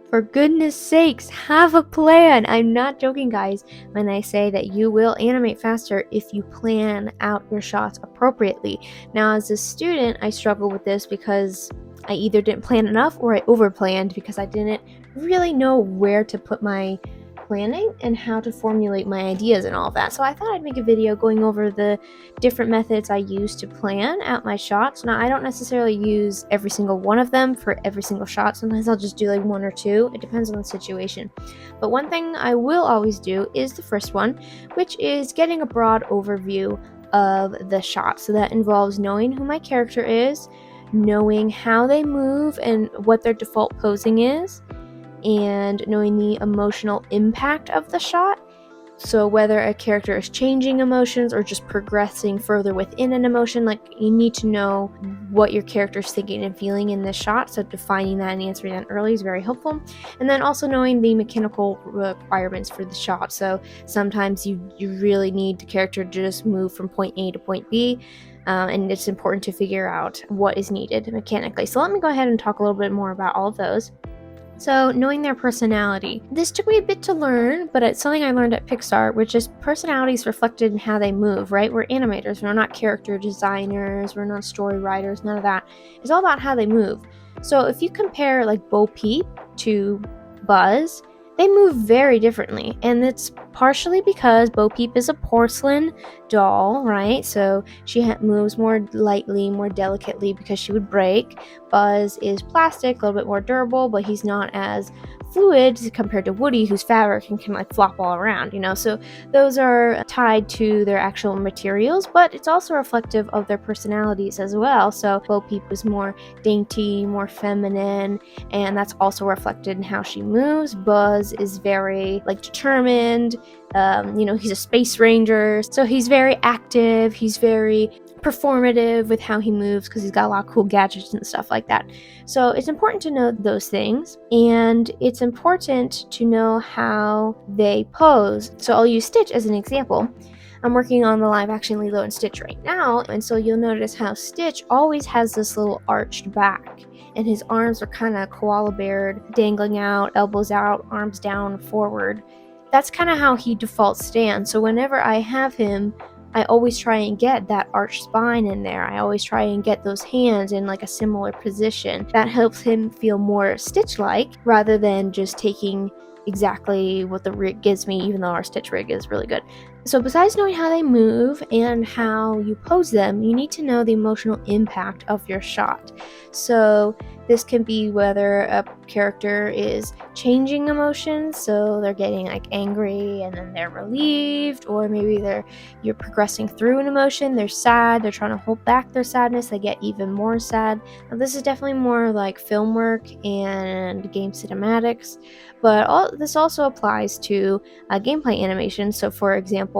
For goodness sakes, have a plan. I'm not joking, guys, when I say that you will animate faster if you plan out your shots appropriately. Now, as a student, I struggle with this because I either didn't plan enough or I overplanned because I didn't really know where to put my planning and how to formulate my ideas and all of that. So I thought I'd make a video going over the different methods I use to plan out my shots. Now, I don't necessarily use every single one of them for every single shot. Sometimes I'll just do like one or two. It depends on the situation. But one thing I will always do is the first one, which is getting a broad overview of the shot. So that involves knowing who my character is, knowing how they move and what their default posing is, and knowing the emotional impact of the shot. So whether a character is changing emotions or just progressing further within an emotion, like you need to know what your character is thinking and feeling in this shot. So defining that and answering that early is very helpful. And then also knowing the mechanical requirements for the shot. So sometimes you really need the character to just move from point A to point B. And it's important to figure out what is needed mechanically. So let me go ahead and talk a little bit more about all of those. So, knowing their personality. This took me a bit to learn, but it's something I learned at Pixar, which is personalities reflected in how they move, right? We're animators, we're not character designers, we're not story writers, none of that. It's all about how they move. So, if you compare like Bo Peep to Buzz, they move very differently, and it's partially because Bo Peep is a porcelain doll, right? So she moves more lightly, more delicately because she would break. Buzz is plastic, a little bit more durable, but he's not as fluid compared to Woody, who's fabric and can like flop all around, you know? So those are tied to their actual materials, but it's also reflective of their personalities as well. So Bo Peep was more dainty, more feminine, and that's also reflected in how she moves. Buzz is very like determined. He's a space ranger, so he's very active, he's very performative with how he moves because he's got a lot of cool gadgets and stuff like that. So it's important to know those things, and it's important to know how they pose. So I'll use Stitch as an example. I'm working on the live action Lilo and Stitch right now, and so you'll notice how Stitch always has this little arched back, and his arms are kind of koala beared, dangling out, elbows out, arms down, forward. That's kind of how he default stands. So whenever I have him, I always try and get that arched spine in there. I always try and get those hands in like a similar position. That helps him feel more Stitch-like rather than just taking exactly what the rig gives me, even though our Stitch rig is really good. So besides knowing how they move and how you pose them, you need to know the emotional impact of your shot. So this can be whether a character is changing emotions, so they're getting like angry and then they're relieved, or maybe you're progressing through an emotion, they're sad, they're trying to hold back their sadness, they get even more sad. Now this is definitely more like film work and game cinematics, but this also applies to gameplay animation. So for example,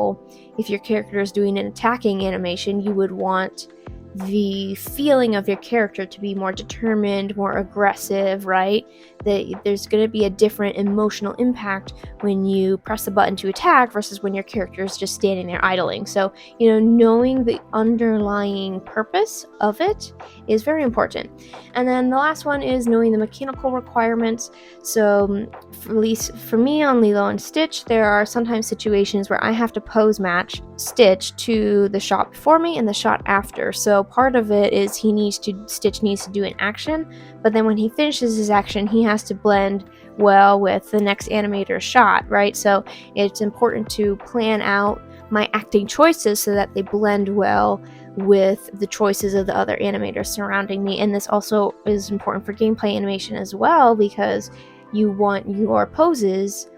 if your character is doing an attacking animation, you would want the feeling of your character to be more determined, more aggressive, right? There's going to be a different emotional impact when you press the button to attack versus when your character is just standing there idling. So, knowing the underlying purpose of it is very important. And then the last one is knowing the mechanical requirements. So, at least for me on Lilo and Stitch, there are sometimes situations where I have to pose match Stitch to the shot before me and the shot after. So part of it is Stitch needs to do an action, but then when he finishes his action, he has to blend well with the next animator's shot, right? So it's important to plan out my acting choices so that they blend well with the choices of the other animators surrounding me. And this also is important for gameplay animation as well, because you want your poses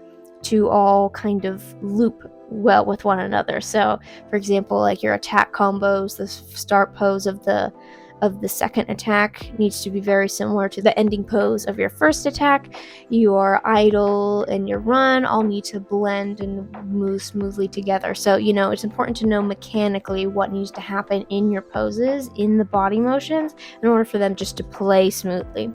to all kind of loop well with one another. So for example, like your attack combos, the start pose of the second attack needs to be very similar to the ending pose of your first attack. Your idle and your run all need to blend and move smoothly together. So it's important to know mechanically what needs to happen in your poses, in the body motions, in order for them just to play smoothly.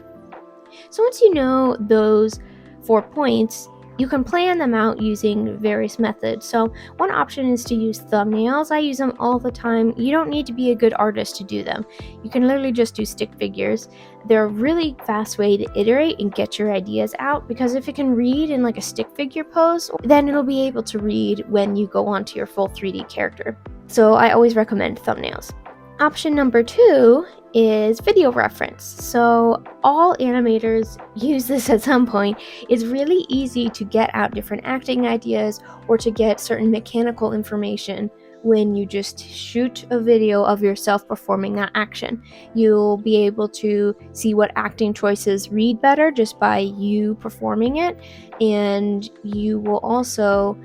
So once you know those 4 points, You can plan them out using various methods. So one option is to use thumbnails. I use them all the time. You don't need to be a good artist to do them. You can literally just do stick figures. They're a really fast way to iterate and get your ideas out, because if it can read in like a stick figure pose, then it'll be able to read when you go onto your full 3D character. So I always recommend thumbnails. Option number 2 is video reference. So all animators use this at some point. It's really easy to get out different acting ideas or to get certain mechanical information when you just shoot a video of yourself performing that action. You'll be able to see what acting choices read better just by you performing it, and you will also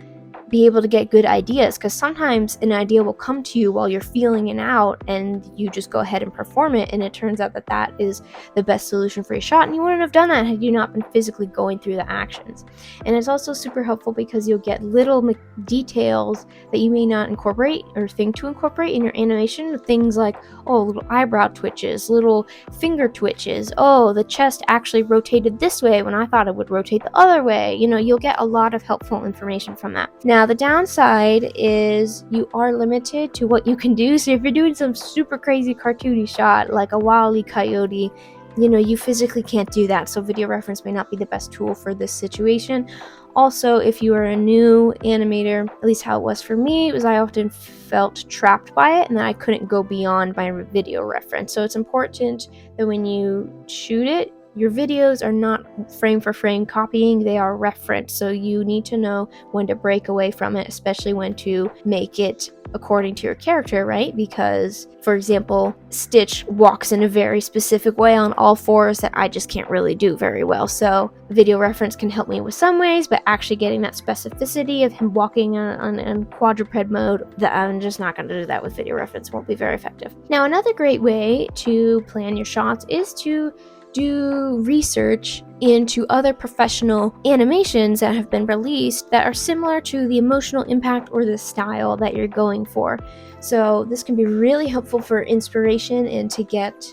be able to get good ideas, because sometimes an idea will come to you while you're feeling it out and you just go ahead and perform it, and it turns out that that is the best solution for your shot, and you wouldn't have done that had you not been physically going through the actions. And it's also super helpful because you'll get little details that you may not incorporate or think to incorporate in your animation. Things like, oh, little eyebrow twitches, little finger twitches, oh, the chest actually rotated this way when I thought it would rotate the other way. You'll get a lot of helpful information from that. Now, the downside is you are limited to what you can do. So if you're doing some super crazy cartoony shot like a Wile E. Coyote, you physically can't do that. So video reference may not be the best tool for this situation. Also, if you are a new animator, at least how it was for me, was I often felt trapped by it and that I couldn't go beyond my video reference. So it's important that when you shoot it, your videos are not frame for frame copying, they are referenced. So you need to know when to break away from it, especially when to make it according to your character, right? Because, for example, Stitch walks in a very specific way on all fours that I just can't really do very well. So video reference can help me with some ways, but actually getting that specificity of him walking on quadruped mode, that I'm just not going to do that with video reference. Won't be very effective. Now, another great way to plan your shots is to do research into other professional animations that have been released that are similar to the emotional impact or the style that you're going for. So this can be really helpful for inspiration and to get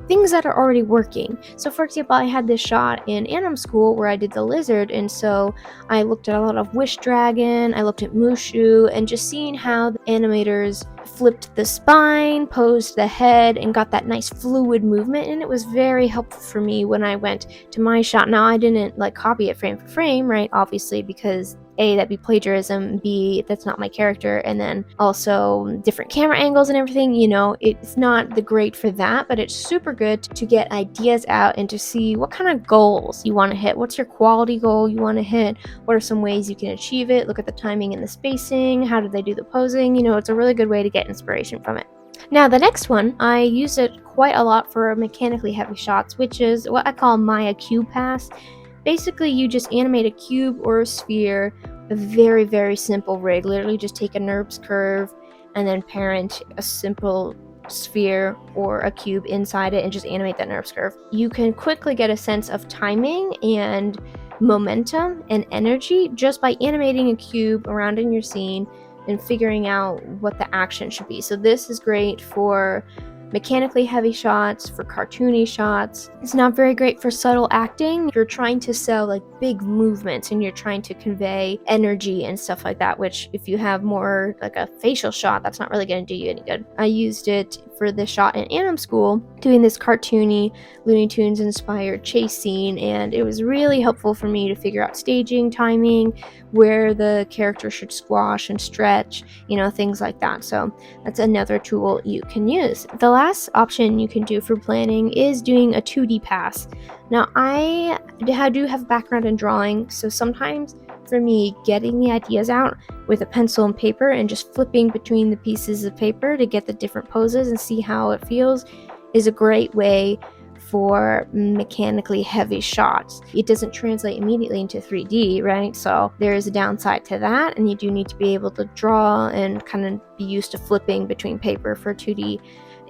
things that are already working. So for example, I had this shot in anim school where I did the lizard, and so I looked at a lot of Wish Dragon, I looked at Mushu, and just seeing how the animators flipped the spine, posed the head, and got that nice fluid movement, and it was very helpful for me when I went to my shot. Now, I didn't copy it frame for frame, right? Obviously, because A, that'd be plagiarism, B, that's not my character, and then also different camera angles and everything, it's not the great for that, but it's super good to get ideas out and to see what kind of goals you want to hit. What's your quality goal you want to hit? What are some ways you can achieve it? Look at the timing and the spacing. How did they do the posing? It's a really good way to get inspiration from it. Now, the next one, I use it quite a lot for mechanically heavy shots, which is what I call Maya Cube Pass. Basically, you just animate a cube or a sphere, a very, very simple rig. Literally just take a NURBS curve and then parent a simple sphere or a cube inside it and just animate that NURBS curve. You can quickly get a sense of timing and momentum and energy just by animating a cube around in your scene and figuring out what the action should be. So this is great for mechanically heavy shots, for cartoony shots. It's not very great for subtle acting. If you're trying to sell big movements and you're trying to convey energy and stuff like that, which if you have more a facial shot, that's not really going to do you any good. I used it for this shot in anim school, doing this cartoony Looney Tunes inspired chase scene, and it was really helpful for me to figure out staging, timing, where the character should squash and stretch, things like that. So that's another tool you can use. The last option you can do for planning is doing a 2D pass. Now, I do have background in drawing, so sometimes for me, getting the ideas out with a pencil and paper and just flipping between the pieces of paper to get the different poses and see how it feels is a great way for mechanically heavy shots. It doesn't translate immediately into 3D, right? So there is a downside to that, and you do need to be able to draw and kind of be used to flipping between paper for 2D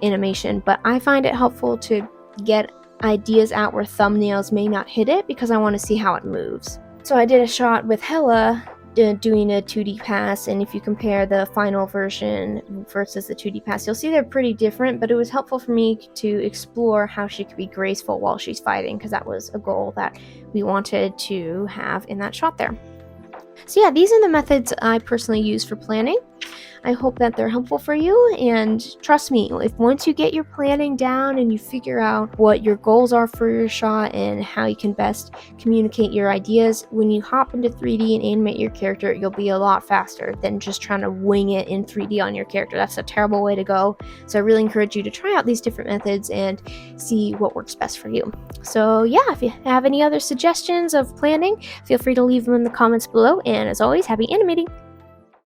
animation. But I find it helpful to get ideas out where thumbnails may not hit it because I want to see how it moves. So I did a shot with Hella doing a 2D pass, and if you compare the final version versus the 2D pass, you'll see they're pretty different, but it was helpful for me to explore how she could be graceful while she's fighting, because that was a goal that we wanted to have in that shot there. So yeah, these are the methods I personally use for planning. I hope that they're helpful for you, and trust me, if once you get your planning down and you figure out what your goals are for your shot and how you can best communicate your ideas, when you hop into 3D and animate your character, you'll be a lot faster than just trying to wing it in 3D on your character. That's a terrible way to go. So I really encourage you to try out these different methods and see what works best for you. So yeah, if you have any other suggestions of planning, feel free to leave them in the comments below, and as always, happy animating!